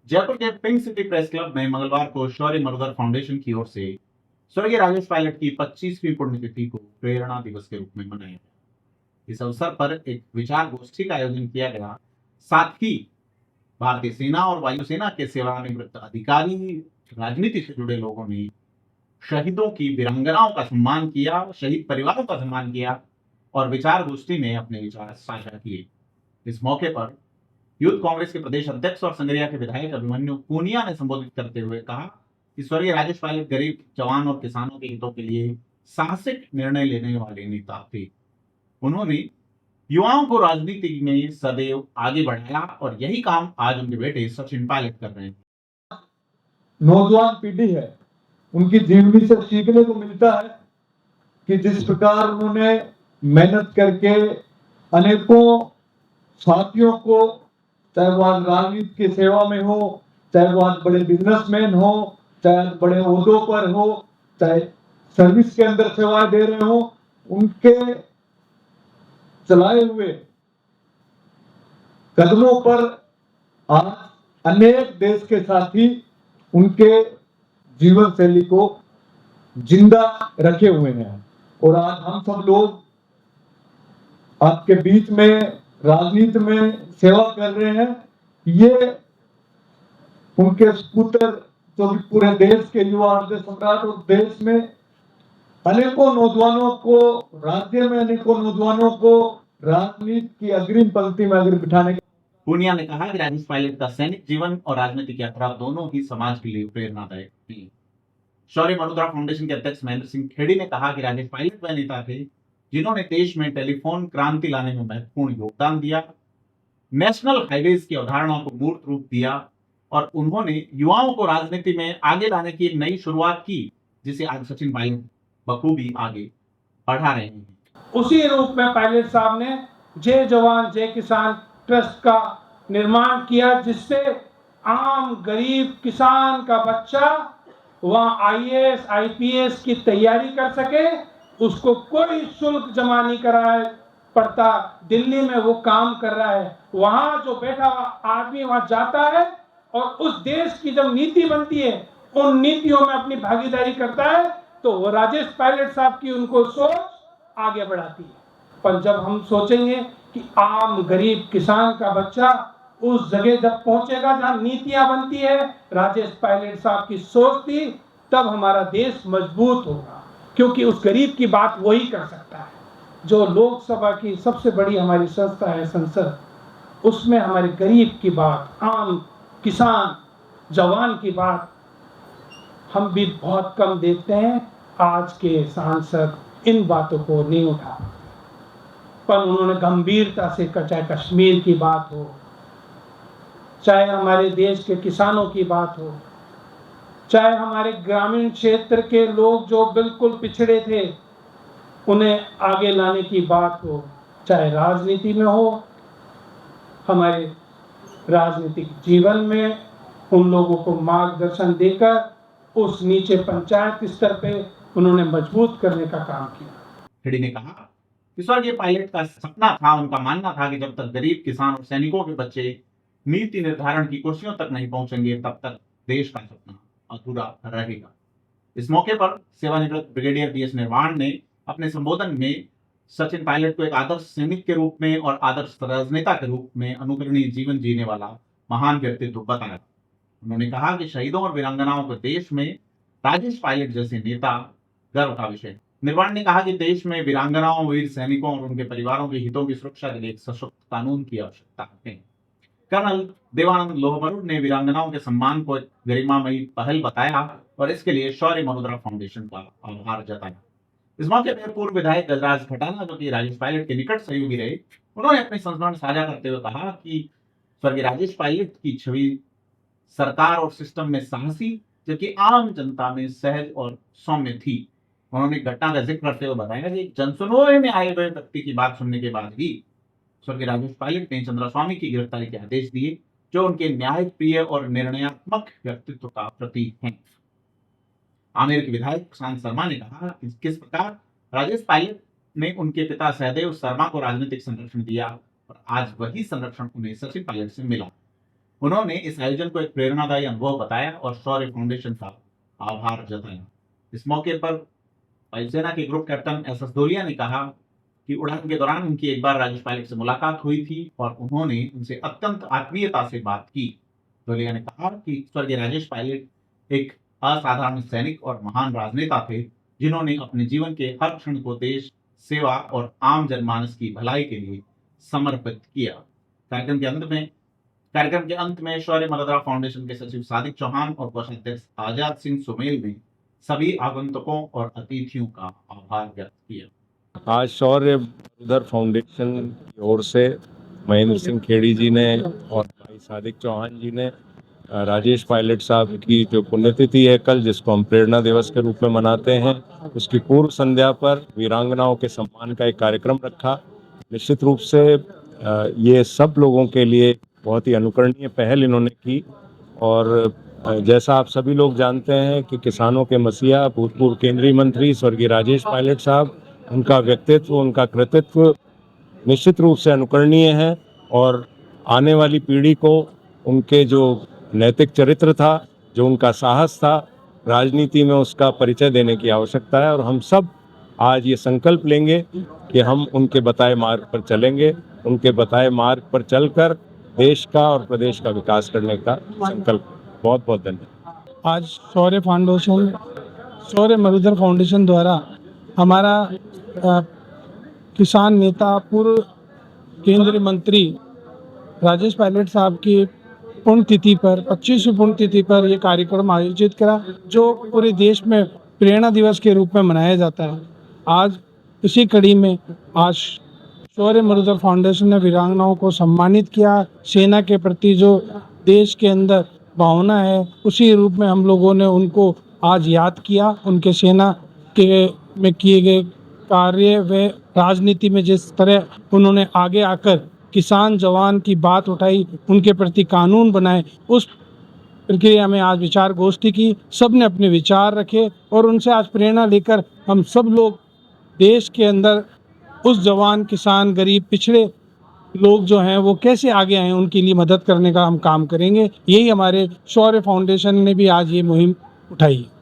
जयपुर के pink city press club में मंगलवार को शौर्य मरुधर फाउंडेशन की ओर से स्वर्गीय राजेश पायलट की 25वीं पुण्यतिथि को प्रेरणा दिवस के रूप में मनाया गया। इस अवसर पर एक विचार गोष्ठी का आयोजन किया गया। साथ ही भारतीय सेना और वायुसेना के सेवानिवृत्त अधिकारी, राजनीति से जुड़े लोगों ने शहीदों की वीरांगनाओं का सम्मान किया, शहीद परिवारों का सम्मान किया और विचार गोष्ठी में अपने विचार साझा किए। इस मौके पर यूथ कांग्रेस के प्रदेश अध्यक्ष और संगरिया के विधायक अभिमन्यु पूनिया ने संबोधित करते हुए कहा कि स्वर्गीय राजेश पायलट गरीब, जवान और किसानों के हितों के लिए साहसिक निर्णय लेने वाले नेता थे। उन्होंने युवाओं को राजनीति में सदैव आगे बढ़ाया और यही काम आज उनके बेटे सचिन पायलट कर रहे हैं। नौजवान पीढ़ी है, उनकी जीवनी से सीखने को मिलता है कि जिस प्रकार उन्होंने मेहनत करके अनेकों साथियों को, चाहे वो आज राजनीति की सेवा में हो, चाहे वो आज बड़े बिजनेसमैन हो, चाहे आज बड़े ओहदों पर हो, चाहे सर्विस के अंदर सेवाएं दे रहे हो, उनके चलाए हुए कदमों पर आज अनेक देश के साथी उनके जीवन शैली को जिंदा रखे हुए हैं। और आज हम सब लोग आपके बीच में राजनीति में सेवा कर रहे हैं। ये उनके सपूत्र जो भी पूरे देश के युवा हृदय सम्राट और देश में अनेकों नौजवानों को, राज्य में अनेकों नौजवानों को राजनीति की अग्रिम पंक्ति में अगर बिठाने। पूनिया ने कहा कि राजेश पायलट का सैनिक जीवन और राजनीतिक यात्रा दोनों ही समाज के लिए प्रेरणादायक थी। शौर्य मरुधरा फाउंडेशन के अध्यक्ष महेंद्र सिंह खेड़ी ने कहा कि राजेश पायलट वह नेता थे जिन्होंने देश में टेलीफोन क्रांति लाने में महत्वपूर्ण योगदान दिया, नेशनल हाईवेज की अवधारणा को मूर्त रूप दिया और उन्होंने युवाओं को राजनीति में आगे लाने की एक नई शुरुआत की, जिसे आज सचिन पायलट बखूबी आगे बढ़ा रहे हैं। उसी रूप में पायलट साहब ने जय जवान जय किसान ट्रस्ट का निर्माण किया, जिससे आम गरीब किसान का बच्चा वहाँ IAS IPS की तैयारी कर सके, उसको कोई शुल्क जमा नहीं कराए पड़ता। दिल्ली में वो काम कर रहा है, वहाँ जो बैठा आदमी वहाँ जाता है और उस देश की जब नीति बनती है उन नीतियों में अपनी भागीदारी करता है, तो वो राजेश पायलट साहब की उनको सोच आगे बढ़ाती है। पर जब हम सोचेंगे कि आम गरीब किसान का बच्चा उस जगह जब पहुंचेगा जहां नीतियां बनती है, राजेश पायलट साहब की सोच थी, तब हमारा देश मजबूत होगा, क्योंकि उस गरीब की बात वही कर सकता है। जो लोकसभा की सबसे बड़ी हमारी संस्था है संसद, उसमें हमारे गरीब की बात, आम किसान जवान की बात हम भी बहुत कम देखते हैं। आज के सांसद इन बातों को नहीं उठा, पर उन्होंने गंभीरता से, चाहे कश्मीर की बात हो, चाहे हमारे देश के किसानों की बात हो, चाहे हमारे ग्रामीण क्षेत्र के लोग जो बिल्कुल पिछड़े थे उन्हें आगे लाने की बात हो, चाहे राजनीति में हो, हमारे राजनीतिक जीवन में उन लोगों को मार्गदर्शन देकर उस नीचे पंचायत स्तर पे उन्होंने मजबूत करने का काम किया। खेड़ी ने कहा कि स्वर्गीय पायलट का सपना था, उनका मानना था कि जब तक गरीब, किसान और सैनिकों के बच्चे नीति निर्धारण की कुर्सियों तक नहीं पहुंचेंगे, तब तक देश का सपना अधूरा रहेगा। इस मौके पर सेवानिवृत्त ब्रिगेडियर BS निर्वाण ने अपने संबोधन में सचिन पायलट को एक आदर्श सैनिक के रूप में और आदर्श राजनेता के रूप में अनुकरणीय जीवन जीने वाला महान व्यक्तित्व बताया। उन्होंने कहा कि शहीदों और वीरांगनाओं के देश में राजेश पायलट जैसे नेता गर्व का विषय। निर्वाण ने कहा कि देश में वीरांगनाओं, वीर सैनिकों और उनके परिवारों के हितों की सुरक्षा के लिए एक सशक्त कानून की आवश्यकता है। कर्नल देवानंद लोहमरुड ने वीरांगनाओं के सम्मान को एक गरिमामयी पहल बताया और इसके लिए शौर्य मरुधरा फाउंडेशन का आभार जताया। इस मौके पर पूर्व विधायक गजराज खटाना, जो कि राजेश पायलट के निकट सहयोगी रहे, उन्होंने अपने संस्मरण साझा करते हुए कहा कि स्वर्गीय राजेश पायलट की छवि सरकार और सिस्टम में साहसी, जबकि आम जनता में सहज और सौम्य थी। उन्होंने घटना का जिक्र करते हुए बताया कि जनसुनवाई में आए हुए व्यक्ति की बात सुनने के बाद ही स्वर्गीय राजेश पायलट ने चंद्रास्वामी की गिरफ्तारी के आदेश दिए, जो उनके न्यायप्रिय और निर्णयात्मक व्यक्तित्व का प्रतीक हैं। आमेर के विधायक प्रशांत शर्मा ने कहा कि किस प्रकार राजेश पायलट ने उनके पिता सहदेव शर्मा को राजनीतिक संरक्षण दिया और आज वही संरक्षण उन्हें सचिन पायलट से मिला। उन्होंने इस आयोजन को एक प्रेरणादायी अनुभव बताया और शौर्य फाउंडेशन का आभार जताया। इस मौके पर वायुसेना के ग्रुप कैप्टन एस धोलिया ने कहा कि उड़ान के दौरान उनकी एक बार राजेश पायलट से मुलाकात हुई थी और उन्होंने उनसे अत्यंत आत्मीयता से बात की। धोलिया ने कहा कि स्वर्गीय राजेश पायलट एक असाधारण सैनिक और महान राजनेता थे, जिन्होंने अपने जीवन के हर क्षण को देश सेवा और आम जनमानस की भलाई के लिए समर्पित किया। कार्यक्रम के अंत में शौर्य मल्होत्रा फाउंडेशन के सचिव सादिक चौहान और कोषाध्यक्ष आजाद सिंह सुमेल ने सभी आगंतुकों और अतिथियों का आभार व्यक्त किया। आज शौर्य मल्होत्रा फाउंडेशन की ओर से महेंद्र सिंह खेड़ी जी ने और भाई सादिक चौहान जी ने राजेश पायलट साहब की जो पुण्यतिथि है कल, जिसको हम प्रेरणा दिवस के रूप में मनाते हैं, उसकी पूर्व संध्या पर वीरांगनाओं के सम्मान का एक कार्यक्रम रखा। निश्चित रूप से ये सब लोगों के लिए बहुत ही अनुकरणीय पहल इन्होंने की और जैसा आप सभी लोग जानते हैं कि किसानों के मसीहा भूतपूर्व केंद्रीय मंत्री स्वर्गीय राजेश पायलट साहब, उनका व्यक्तित्व, उनका कृतित्व निश्चित रूप से अनुकरणीय है और आने वाली पीढ़ी को उनके जो नैतिक चरित्र था, जो उनका साहस था, राजनीति में उसका परिचय देने की आवश्यकता है और हम सब आज ये संकल्प लेंगे कि हम उनके बताए मार्ग पर चलेंगे, उनके बताए मार्ग पर चलकर देश का और प्रदेश का विकास करने का संकल्प। बहुत बहुत धन्यवाद। आज शौर्य मल्होत्रा फाउंडेशन द्वारा हमारा किसान नेता पूर्व केंद्रीय मंत्री राजेश पायलट साहब की पुण्यतिथि पर 25वीं पुण्यतिथि पर यह कार्यक्रम आयोजित करा, जो पूरे देश में प्रेरणा दिवस के रूप में मनाया जाता है। आज इसी कड़ी में आज शौर्य मल्होत्रा फाउंडेशन ने वीरांगनाओं को सम्मानित किया। सेना के प्रति जो देश के अंदर भावना है, उसी रूप में हम लोगों ने उनको आज याद किया। उनके सेना के में किए गए कार्य व राजनीति में जिस तरह उन्होंने आगे आकर किसान जवान की बात उठाई, उनके प्रति कानून बनाए, उस प्रक्रिया में आज विचार गोष्ठी की। सब ने अपने विचार रखे और उनसे आज प्रेरणा लेकर हम सब लोग देश के अंदर उस जवान, किसान, गरीब, पिछड़े लोग जो हैं वो कैसे आगे आए, उनके लिए मदद करने का हम काम करेंगे। यही हमारे शौर्य फाउंडेशन ने भी आज ये मुहिम उठाई है।